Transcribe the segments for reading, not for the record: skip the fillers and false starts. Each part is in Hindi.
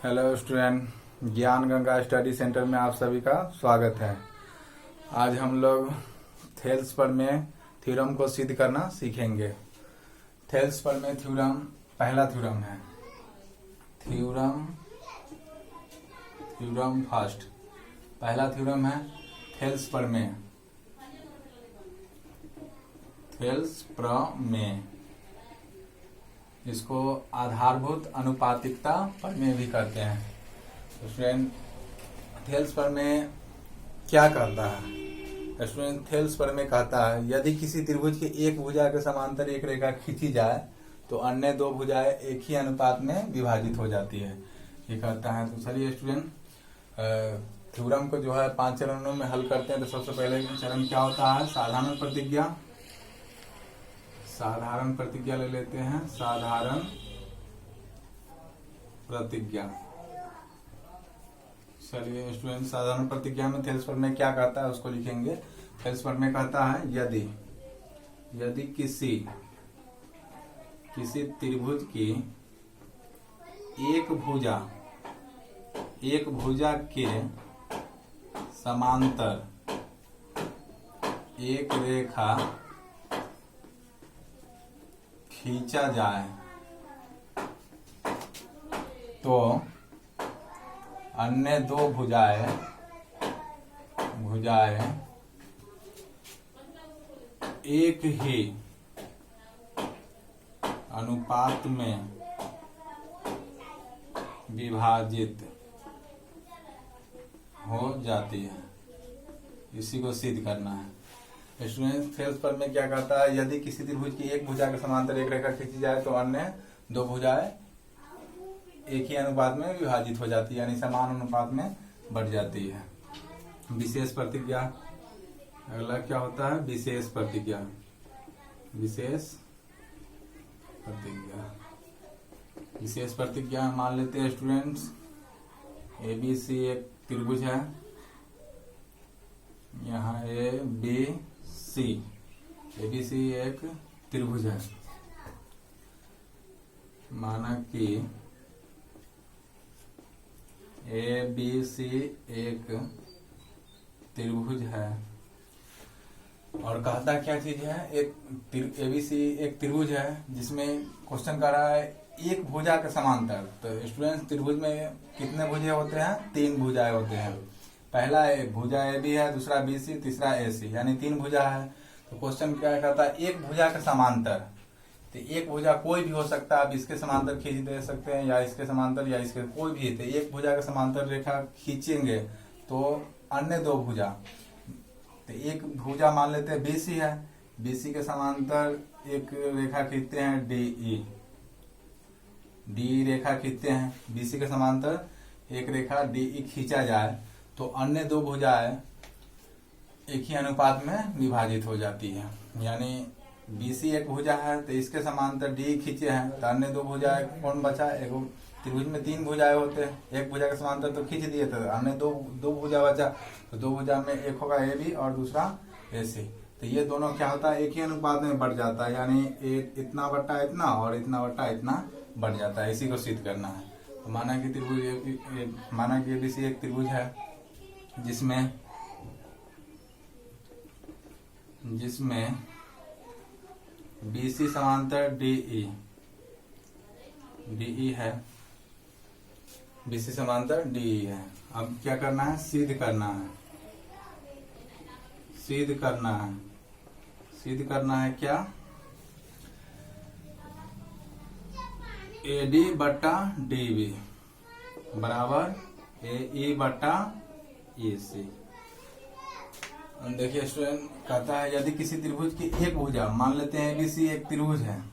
हेलो स्टूडेंट, ज्ञान गंगा स्टडी सेंटर में आप सभी का स्वागत है। आज हम लोग थेल्स प्रमेय थ्योरम को सिद्ध करना सीखेंगे। थेल्स प्रमेय थ्योरम पहला थ्योरम है। थ्योरम फर्स्ट पहला थ्योरम है थेल्स प्रमेय। थेल्स प्रमेय इसको आधारभूत अनुपातिकता प्रमेय भी कहते हैं। तो स्टूडेंट, थेल्स प्रमेय क्या कहता है? स्टूडेंट, थेल्स प्रमेय कहता है यदि किसी त्रिभुज की एक भुजा के समांतर एक रेखा खींची जाए तो अन्य दो भुजाएं एक ही अनुपात में विभाजित हो जाती है, ये कहता है। तो चलिए स्टूडेंट, थ्योरम को जो है 5 चरणों में हल करते हैं। तो सबसे पहले चरण क्या होता है? साधारण प्रतिज्ञा। साधारण प्रतिज्ञा ले लेते हैं। साधारण प्रतिज्ञा। चलिए स्टूडेंट, साधारण प्रतिज्ञा में थेल्स प्रमेय क्या कहता है उसको लिखेंगे। थेल्स प्रमेय कहता है यदि किसी त्रिभुज की एक भुजा के समांतर एक रेखा खींचा जाए तो अन्य दो भुजाएं एक ही अनुपात में विभाजित हो जाती है। इसी को सिद्ध करना है। स्टूडेंट, थेल्स प्रमेय क्या कहता है? यदि किसी त्रिभुज की एक भुजा के समांतर एक रेखा खींची जाए तो अन्य दो भुजाएं एक ही अनुपात में विभाजित हो जाती है, यानी समान अनुपात में बढ़ जाती है। विशेष प्रतिज्ञा। अगला क्या होता है? विशेष प्रतिज्ञा। विशेष प्रतिज्ञा मान लेते हैं स्टूडेंट्स, ABC एक त्रिभुज है। यहाँ ABC एक त्रिभुज है। माना कि ABC एक त्रिभुज है और कहता क्या चीज है? ABC एक त्रिभुज है जिसमें क्वेश्चन कर रहा है एक भुजा के समांतर। तो स्टूडेंट्स, त्रिभुज में कितने भुजे होते हैं? 3 भुजाएं होते हैं। पहला भुजा AB है, दूसरा BC, तीसरा AC, यानी 3 भुजा है। तो क्वेश्चन क्या कहता है? एक भुजा के समांतर। तो एक भुजा कोई भी हो सकता है, आप इसके समांतर खींच दे सकते हैं या इसके समांतर या इसके, कोई भी। तो एक भुजा के समांतर रेखा खींचेंगे तो अन्य दो भुजा, तो एक भुजा मान लेते हैं BC है, BC के समांतर एक रेखा खींचते हैं D रेखा खींचते हैं। BC के समांतर एक रेखा DE खींचा जाए तो अन्य दो भुजाएं एक ही अनुपात में विभाजित हो जाती है। यानी BC एक भुजा है तो इसके समांतर D खींचे हैं तो अन्य दो भुजाएं कौन बचा? एक त्रिभुज में 3 भुजाएं होते हैं, एक भुजा के समांतर तो खींच दिए तो अन्य दो भुजा बचा। तो दो भुजा में एक होगा AB और दूसरा AC। तो ये दोनों क्या होता है? एक ही अनुपात में बढ़ जाता है, यानी एक इतना बट्टा इतना और इतना बट्टा इतना बढ़ जाता है। इसी को सिद्ध करना है। तो माना कि ABC एक त्रिभुज है जिसमें BC समांतर DE है। BC समांतर DE है। अब क्या करना है? सिद्ध करना है क्या? AD बट्टा DB बराबर AE बट्टा AC। देखिए स्टूडेंट, कहता है यदि किसी त्रिभुज की एक भुजा, मान लेते हैं ABC एक त्रिभुज है,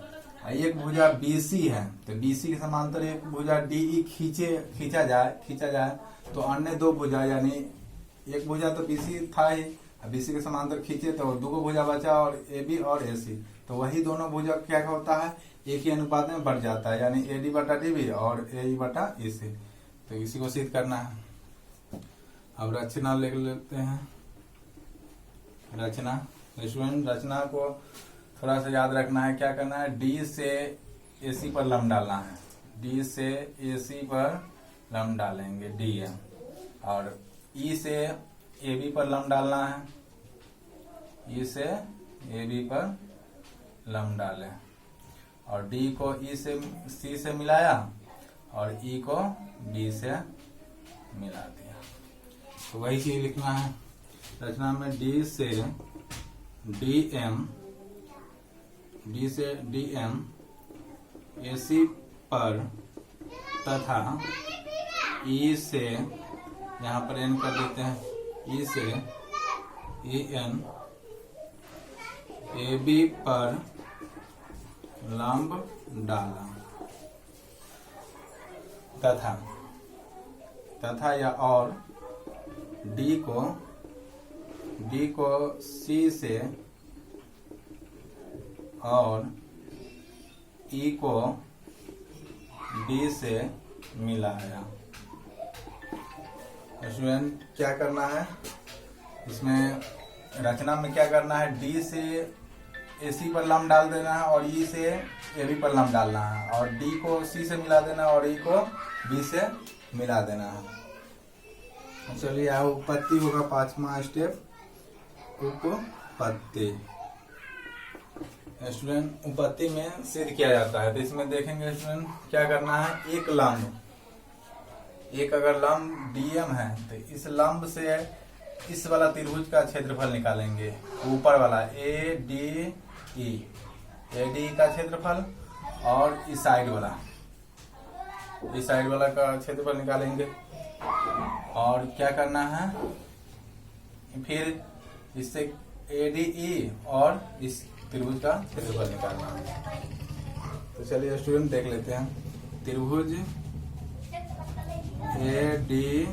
एक भुजा BC है, तो BC के समांतर एक भुजा DE खींचा जाए तो अन्य दो भुजा, यानी एक भुजा तो BC था ही, BC के समांतर खींचे तो दो भुजा बचा और AB और AC। तो वही दोनों भुजा क्या होता है? एक ही अनुपात में बढ़ जाता है, यानी AD बटा DB और AE बटा AC। तो इसी को सिद्ध करना है। अब रचना लिख लेते हैं। रचना स्टूडेंट, रचना को थोड़ा सा याद रखना है। क्या करना है? डी से AC पर लंब डालना है। डी से AC पर लंब डालेंगे DM, और E से AB पर लंब डालना है, E से AB पर लंब डालें, और D को E से C से मिलाया और E को B से मिला दिया। तो वही चीज लिखना है रचना में। D से DM AC पर तथा E से, यहाँ पर N कर देते हैं, E से EN AB पर लंब डाला, तथा या और D को C से और E को B से मिलाया। स्टूडेंट क्या करना है इसमें, रचना में क्या करना है, D से AC पर लंब डाल देना है और E से AB पर लंब डालना है, और D को C से मिला देना है और E को B से मिला देना है। चलिए अब उपपत्ति होगा 5वां स्टेप, उपपत्ति। स्टूडेंट उपपत्ति में सिद्ध किया जाता है, तो इसमें देखेंगे स्टूडेंट क्या करना है, एक अगर लंब DM है तो इस लंब से इस वाला त्रिभुज का क्षेत्रफल निकालेंगे, ऊपर वाला ADE का क्षेत्रफल, और इस साइड वाला का क्षेत्रफल निकालेंगे। और क्या करना है, फिर इससे ADE और इस त्रिभुज का क्षेत्रफल निकालना है। तो चलिए स्टूडेंट देख लेते हैं, त्रिभुज ADE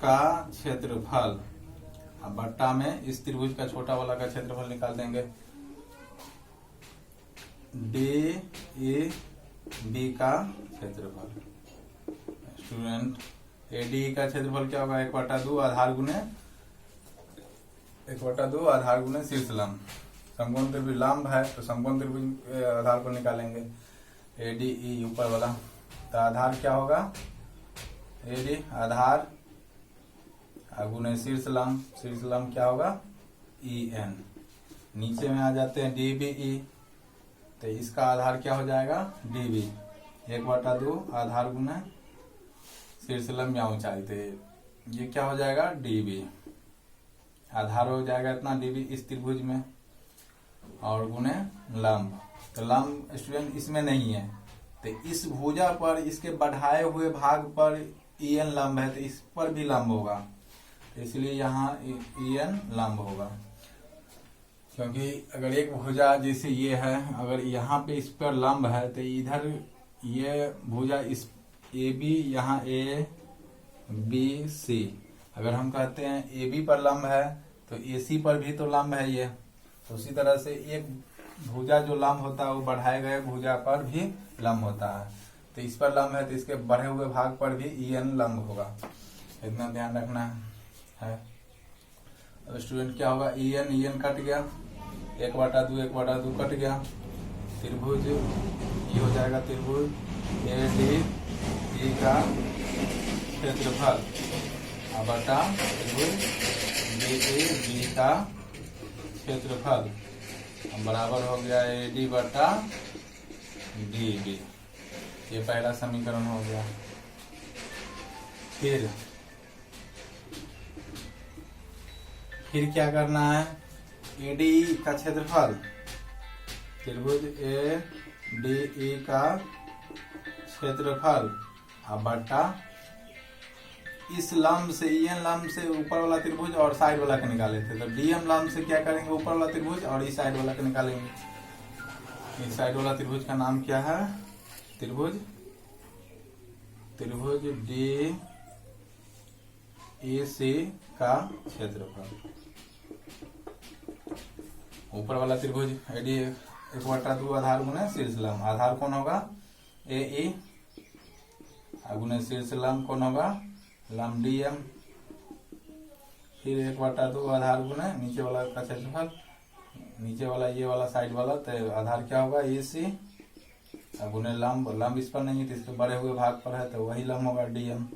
का क्षेत्रफल, अब बट्टा में इस त्रिभुज का छोटा वाला का क्षेत्रफल निकाल देंगे, DEB का क्षेत्रफल। स्टूडेंट ADE का क्षेत्रफल क्या होगा, 1/2 आधार गुने शीर्ष लंब। समकोण त्रिभुज लंब है तो समकोण त्रिभुज आधार को निकालेंगे, ADE ऊपर वाला, तो आधार क्या होगा, AD आधार गुने शीर्ष लंब क्या होगा, EN। नीचे में आ जाते हैं DBE, तो इसका आधार क्या हो जाएगा, DB, 1/2 आधार गुना शीर्ष लंब या ऊंचाई, तो ये क्या हो जाएगा, DB। आधार हो जाएगा इतना DB इस त्रिभुज में, और गुने लंब, तो लंब स्टूडेंट इसमें नहीं है, तो इस भुजा पर इसके बढ़ाए हुए भाग पर EN लंब है, तो इस पर भी लंब होगा, तो इसलिए यहाँ EN लंब होगा। क्योंकि अगर एक भुजा जैसे ये है, अगर यहाँ पे इस पर लंब है तो इधर ये भुजा इस AB, यहाँ ABC, अगर हम कहते हैं AB पर लंब है तो AC पर भी तो लंब है ये, तो उसी तरह से एक भुजा जो लंब होता है वो बढ़ाए गए भुजा पर भी लंब होता है, तो इस पर लंब है तो इसके बढ़े हुए भाग पर भी EN लंब होगा, इतना ध्यान रखना है। अब स्टूडेंट क्या होगा, EN कट गया, 1/2 कट गया, त्रिभुज ये हो जाएगा त्रिभुज ADE का क्षेत्रफल बटा त्रिभुज DEB का क्षेत्रफल बराबर हो गया AD बटा DB। ये पहला समीकरण हो गया। फिर क्या करना है, ADE का क्षेत्रफल, त्रिभुज ADE का क्षेत्रफल बटा इस लंब से EN लंब से ऊपर वाला त्रिभुज और साइड वाला का निकाले थे, तो DM लंब से क्या करेंगे, ऊपर वाला त्रिभुज और इस साइड वाला का निकालेंगे। इस साइड वाला त्रिभुज का नाम क्या है, त्रिभुज DEC का क्षेत्रफल। ऊपर वाला त्रिभुज AD 1/2 आधार गुने शीर्ष लंब, आधार कौन होगा, AE, गुने शीर्ष लंब कौन होगा, लंब DM, फिर 1/2 आधार गुने नीचे वाला का क्षेत्रफल, नीचे वाला ये वाला साइड वाला, तो आधार क्या होगा AC, अब उन्हें लंब इस पर नहीं है तो इसके बड़े हुए भाग पर है तो वही लंब होगा डीएम।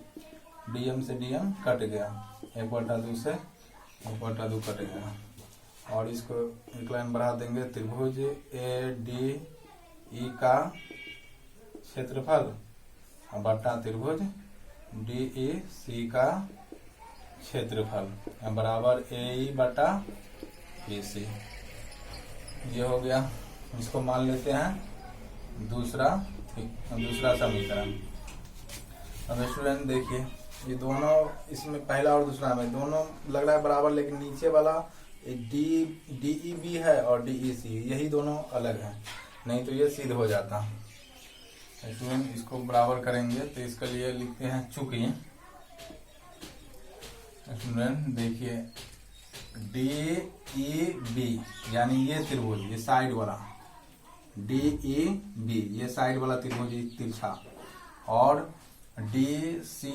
डीएम से डीएम कट गया, 1/2 से 1/2 कट गया। और इसको एक लाइन बढ़ा देंगे, त्रिभुज ADE का क्षेत्रफल बटा त्रिभुज DEC का क्षेत्रफल बराबर AE बटा AC। ये हो गया। इसको मान लेते हैं दूसरा समीकरण। अब स्टूडेंट देखिए, ये दोनों, इसमें पहला और दूसरा में दोनों लग रहा है बराबर, लेकिन नीचे वाला DEB है और DEC, यही दोनों अलग है, नहीं तो ये सिद्ध हो जाता। स्टूडेंट इसको बराबर करेंगे तो इसके लिए लिखते हैं चूंकि स्टूडेंट देखिए DEB यानी ये त्रिभुज, ये साइड वाला DEB, ये साइड वाला त्रिभुज तिरछा, और DEC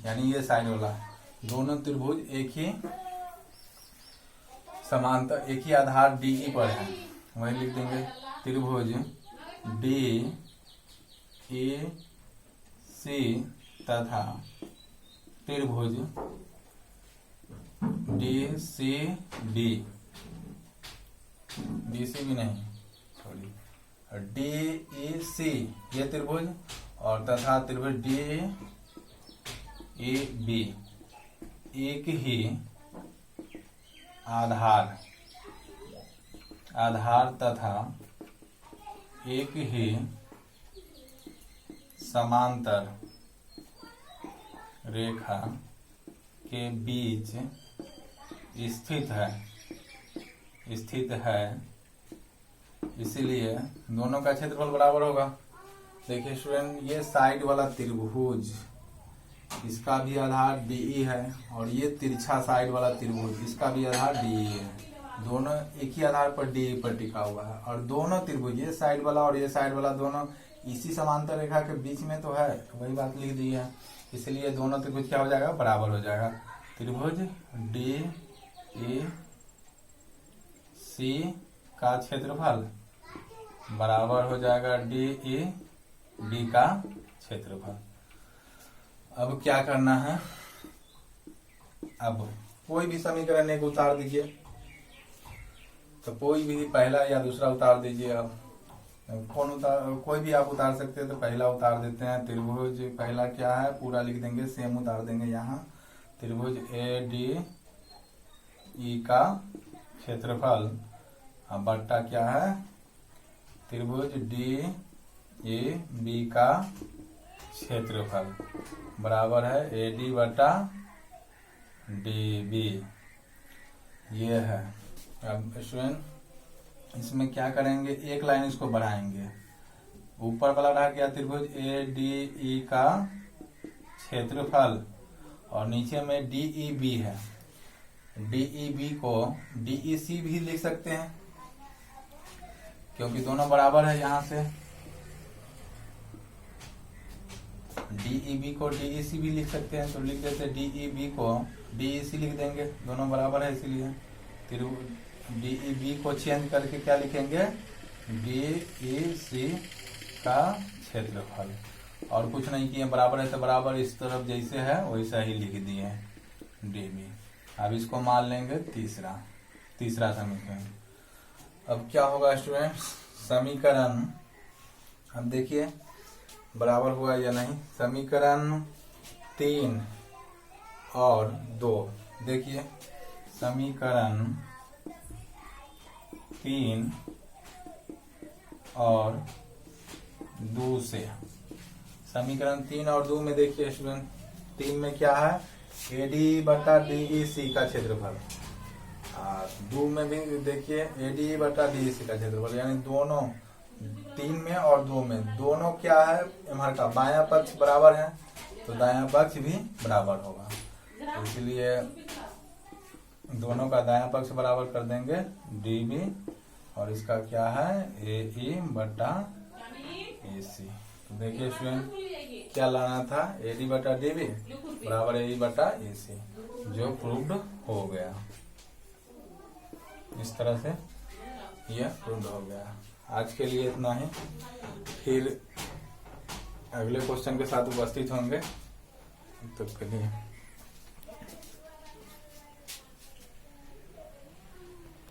यानी ये साइड वाला, दोनों त्रिभुज एक ही समांतर, एक ही आधार DE पर है। वही लिख देंगे त्रिभुज DEC तथा त्रिभुज DCB नहीं सॉरी DEC ये त्रिभुज, और तथा त्रिभुज DEB एक ही आधार तथा एक ही समांतर रेखा के बीच स्थित है, इसीलिए दोनों का क्षेत्रफल बराबर होगा। देखिए स्टूडेंट, ये साइड वाला त्रिभुज, इसका भी आधार DE है, और ये तिरछा साइड वाला त्रिभुज, इसका भी आधार DE है, दोनों एक ही आधार पर DE पर टिका हुआ है। और दोनों त्रिभुज, ये साइड वाला और ये साइड वाला, दोनों इसी समांतर रेखा के बीच में तो है, वही बात लिख दी है, इसलिए दोनों त्रिभुज क्या हो जाएगा, बराबर हो जाएगा। त्रिभुज DEC का क्षेत्रफल बराबर हो जाएगा DEB का क्षेत्रफल। अब क्या करना है, अब कोई भी समीकरण एक उतार दीजिए, तो कोई भी पहला या दूसरा उतार दीजिए। अब कोई भी आप उतार सकते हैं, तो पहला उतार देते हैं। त्रिभुज पहला क्या है पूरा लिख देंगे, सेम उतार देंगे यहाँ। त्रिभुज ADE का क्षेत्रफल बट्टा क्या है, त्रिभुज DEB का क्षेत्रफल बराबर है AD बटा DB। ये है। अब स्टूडेंट इसमें क्या करेंगे, एक लाइन इसको बढ़ाएंगे, ऊपर वाला रहा क्या, त्रिभुज ADE का क्षेत्रफल, और नीचे में DEB है। DEB को DEC भी लिख सकते हैं, क्योंकि दोनों बराबर है। यहाँ से DEB को DEC भी लिख सकते हैं, तो लिख देते DEB को DEC लिख देंगे, दोनों बराबर है इसीलिए। DEB को चेंज करके क्या लिखेंगे, DEC का क्षेत्रफल, और कुछ नहीं किए, बराबर है तो बराबर, इस तरफ जैसे है वैसा ही लिख दिए DB। अब इसको मान लेंगे तीसरा समीकरण। अब क्या होगा स्टूडेंट्स, समीकरण, अब देखिए बराबर हुआ या नहीं। समीकरण 3 और 2, देखिए समीकरण 3 और 2 से, समीकरण 3 और 2 में देखिए स्टूडेंट, 3 में क्या है, AD बटा DEC का क्षेत्रफल, 2 में भी देखिए AD बटा DEC का क्षेत्रफल, यानी दोनों 3 में और 2 में दोनों क्या है, इधर का बायां पक्ष बराबर है, तो दायां पक्ष भी बराबर होगा, तो इसलिए दोनों का दायां पक्ष बराबर कर देंगे DB, और इसका क्या है AE बटा AC। तो देखिए स्टूडेंट क्या लाना था, AD बटा DB बराबर AE बटा AC, जो प्रूव्ड हो गया। इस तरह से यह प्रूव्ड हो गया। आज के लिए इतना ही, फिर अगले क्वेश्चन के साथ उपस्थित होंगे। तब के लिए